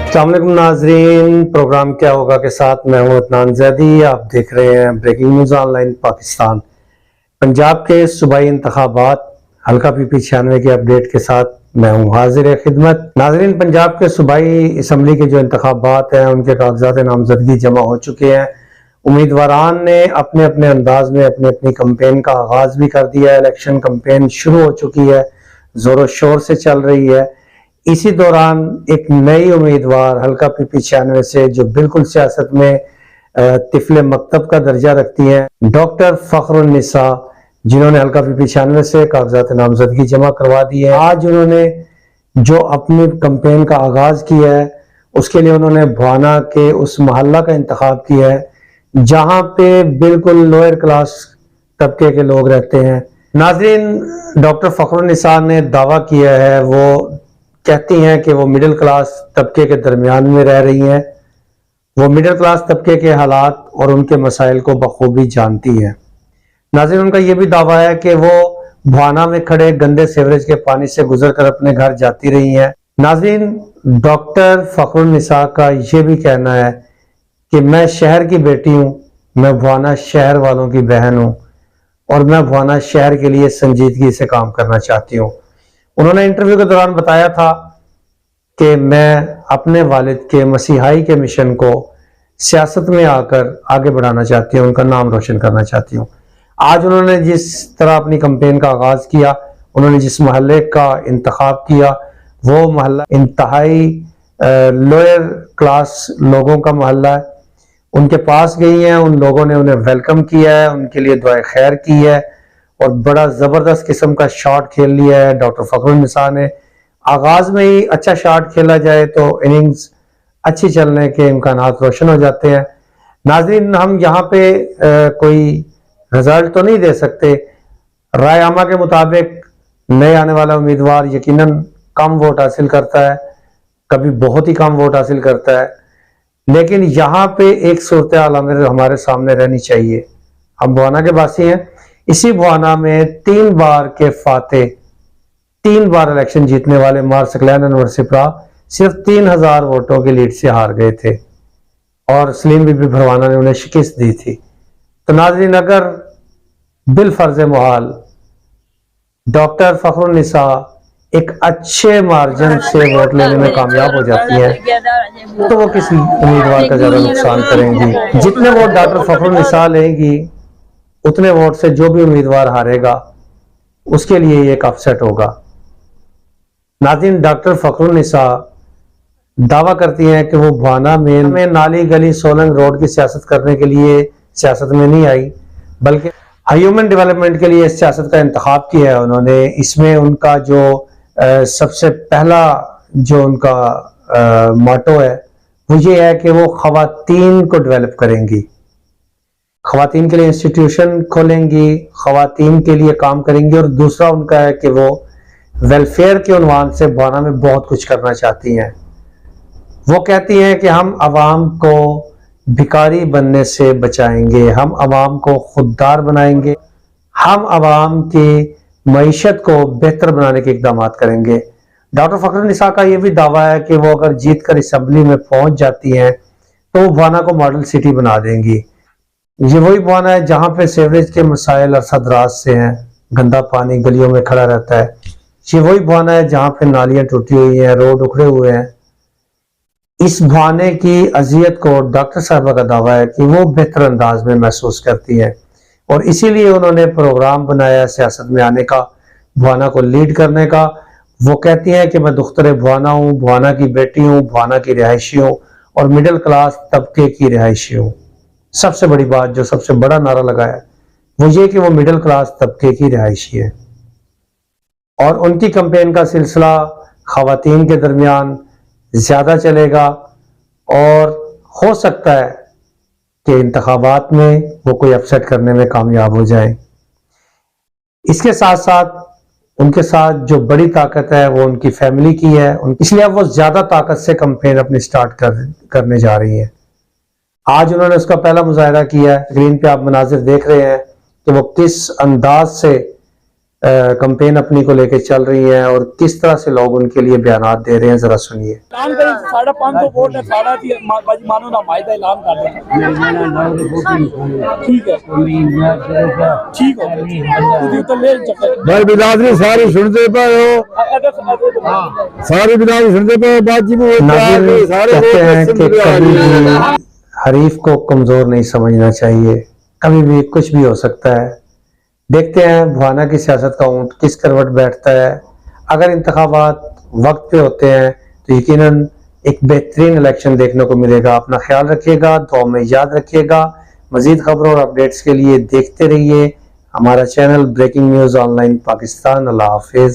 السلام علیکم ناظرین، پروگرام کیا ہوگا کے ساتھ میں ہوں عدنان زیدی۔ آپ دیکھ رہے ہیں breaking news online Pakistan. Punjab کے صوبائی انتخابات حلقہ پی پی 96 کے اپڈیٹ کے ساتھ میں ہوں حاضر خدمت۔ ناظرین، پنجاب کے صوبائی اسمبلی کے جو انتخابات ہیں ان کے کاغذات نامزدگی جمع ہو چکے ہیں۔ امیدواران نے اپنے اپنے انداز میں اپنی کمپین کا آغاز بھی کر دیا ہے۔ الیکشن کمپین شروع ہو چکی ہے، زور و شور سے چل رہی ہے۔ اسی دوران ایک نئی امیدوار حلقہ پی پی 96 سے جو بالکل سیاست میں طفل مکتب کا درجہ رکھتی ہیں، ڈاکٹر فخر النساء، جنہوں نے حلقہ پی پی 96 سے کاغذات نامزدگی جمع کروا دی ہے۔ آج انہوں نے جو اپنی کمپین کا آغاز کیا ہے اس کے لیے انہوں نے بھوانا کے اس محلہ کا انتخاب کیا ہے جہاں پہ بالکل لوئر کلاس طبقے کے لوگ رہتے ہیں۔ ناظرین، ڈاکٹر فخر النساء نے دعویٰ کیا ہے، وہ کہتی ہیں کہ وہ مڈل کلاس طبقے کے درمیان میں رہ رہی ہیں، وہ مڈل کلاس طبقے کے حالات اور ان کے مسائل کو بخوبی جانتی ہیں۔ ناظرین، ان کا یہ بھی دعویٰ ہے کہ وہ بھوانا میں کھڑے گندے سیوریج کے پانی سے گزر کر اپنے گھر جاتی رہی ہیں۔ ناظرین، ڈاکٹر فخر النساء کا یہ بھی کہنا ہے کہ میں شہر کی بیٹی ہوں، میں بھوانا شہر والوں کی بہن ہوں اور میں بھوانا شہر کے لیے سنجیدگی سے کام کرنا چاہتی ہوں۔ انہوں نے انٹرویو کے دوران بتایا تھا کہ میں اپنے والد کے مسیحائی کے مشن کو سیاست میں آ کر آگے بڑھانا چاہتی ہوں، ان کا نام روشن کرنا چاہتی ہوں۔ آج انہوں نے جس طرح اپنی کمپین کا آغاز کیا، انہوں نے جس محلے کا انتخاب کیا، وہ محلہ انتہائی لوئر کلاس لوگوں کا محلہ ہے۔ ان کے پاس گئی ہیں، ان لوگوں نے انہیں ویلکم کیا ہے، ان کے لیے دعائے خیر کی ہے اور بڑا زبردست قسم کا شاٹ کھیل لیا ہے ڈاکٹر فخر النساء نے۔ آغاز میں ہی اچھا شاٹ کھیلا جائے تو اننگز اچھی چلنے کے امکانات روشن ہو جاتے ہیں۔ ناظرین، ہم یہاں پہ کوئی رزلٹ تو نہیں دے سکتے۔ رائے عامہ کے مطابق نئے آنے والا امیدوار یقیناً کم ووٹ حاصل کرتا ہے، کبھی بہت ہی کم ووٹ حاصل کرتا ہے، لیکن یہاں پہ ایک صورتحال ہمارے سامنے رہنی چاہیے۔ ہم بھوانا کے باسی ہیں، اسی بھوانا میں 3 بار کے فاتح، 3 بار الیکشن جیتنے والے مار سکلین انور سپرا صرف 3000 ووٹوں کی لیڈ سے ہار گئے تھے اور سلیم بی بی بھروانا نے انہیں شکست دی تھی۔ تو ناظرین، اگر بالفرض محال ڈاکٹر فخر النساء ایک اچھے مارجن سے ووٹ لینے میں کامیاب ہو جاتی ہیں تو وہ کسی امیدوار کا زیادہ نقصان کریں گی۔ جتنے ووٹ ڈاکٹر فخر النساء لیں گی اتنے ووٹ سے جو بھی امیدوار ہارے گا اس کے لیے یہ ایک اپسیٹ ہوگا۔ ناظرین، ڈاکٹر فخر النساء دعویٰ کرتی ہیں کہ وہ بھوانا میں نالی گلی سولنگ روڈ کی سیاست کرنے کے لیے سیاست میں نہیں آئی، بلکہ ہیومن ڈیولپمنٹ کے لیے اس سیاست کا انتخاب کیا ہے انہوں نے۔ اس میں ان کا جو سب سے پہلا جو ان کا موٹو ہے وہ یہ ہے کہ وہ خواتین کو ڈیولپ کریں گی، خواتین کے لیے انسٹیٹیوشن کھولیں گی، خواتین کے لیے کام کریں گی، اور دوسرا ان کا ہے کہ وہ ویلفیئر کے عنوان سے بھوانا میں بہت کچھ کرنا چاہتی ہیں۔ وہ کہتی ہیں کہ ہم عوام کو بھکاری بننے سے بچائیں گے، ہم عوام کو خوددار بنائیں گے، ہم عوام کی معیشت کو بہتر بنانے کے اقدامات کریں گے۔ ڈاکٹر فخر النساء کا یہ بھی دعویٰ ہے کہ وہ اگر جیت کر اسمبلی میں پہنچ جاتی ہیں تو وہ بھوانا کو ماڈل سٹی بنا دیں گی۔ یہ وہی بھوانا ہے جہاں پہ سیوریج کے مسائل عرصہ دراز سے ہیں، گندا پانی گلیوں میں کھڑا رہتا ہے۔ یہ وہی بھوانا ہے جہاں پہ نالیاں ٹوٹی ہوئی ہیں، روڈ اکھڑے ہوئے ہیں۔ اس بھوانے کی اذیت کو ڈاکٹر صاحبہ کا دعویٰ ہے کہ وہ بہتر انداز میں محسوس کرتی ہیں اور اسی لیے انہوں نے پروگرام بنایا سیاست میں آنے کا، بھوانا کو لیڈ کرنے کا۔ وہ کہتی ہیں کہ میں دختر بھوانا ہوں، بھوانا کی بیٹی ہوں، بھوانا کی رہائشی ہوں اور مڈل کلاس طبقے کی رہائشی ہوں۔ سب سے بڑی بات، جو سب سے بڑا نعرہ لگایا وہ یہ کہ وہ مڈل کلاس طبقے کی رہائشی ہے، اور ان کی کمپین کا سلسلہ خواتین کے درمیان زیادہ چلے گا اور ہو سکتا ہے کہ انتخابات میں وہ کوئی اپسیٹ کرنے میں کامیاب ہو جائیں۔ اس کے ساتھ ساتھ ان کے ساتھ جو بڑی طاقت ہے وہ ان کی فیملی کی ہے، اس لیے اب وہ زیادہ طاقت سے کمپین اپنی سٹارٹ کرنے جا رہی ہیں۔ آج انہوں نے اس کا پہلا مظاہرہ کیا ہے، اسکرین پہ آپ مناظر دیکھ رہے ہیں کہ وہ کس انداز سے کمپین اپنی کو لے کے چل رہی ہیں اور کس طرح سے لوگ ان کے لیے بیانات دے رہے ہیں، ذرا سنیے۔ اعلان کریں 550 ووٹ ہے ساڑھا تھی باجی مانو نا معاہدہ اعلان کر دیں۔ ٹھیک ہے ٹھیک ہو تو لے چکر بھائی برادری ساری سنتے پہ ہو، ساری برادری سنتے پہ بات جی ناظرین کہتے ہیں کہ کبھی بھی حریف کو کمزور نہیں سمجھنا چاہیے، کبھی بھی کچھ بھی ہو سکتا ہے۔ دیکھتے ہیں بھوانا کی سیاست کا اونٹ کس کروٹ بیٹھتا ہے۔ اگر انتخابات وقت پہ ہوتے ہیں تو یقیناً ایک بہترین الیکشن دیکھنے کو ملے گا۔ اپنا خیال رکھیے گا، دعا میں یاد رکھیے گا۔ مزید خبروں اور اپڈیٹس کے لیے دیکھتے رہیے ہمارا channel breaking news online Pakistan. اللہ حافظ۔